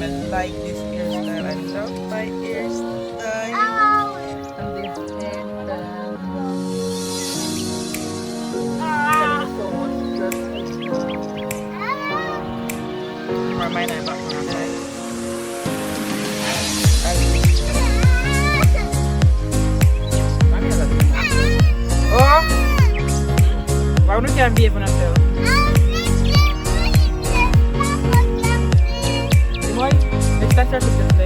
I like this hairstyle. I love my hairstyle. And this hairstyle. Thank you so much. Remind me about my dad. Oh! Why don't you behave on yourself? Boy, let's start with this.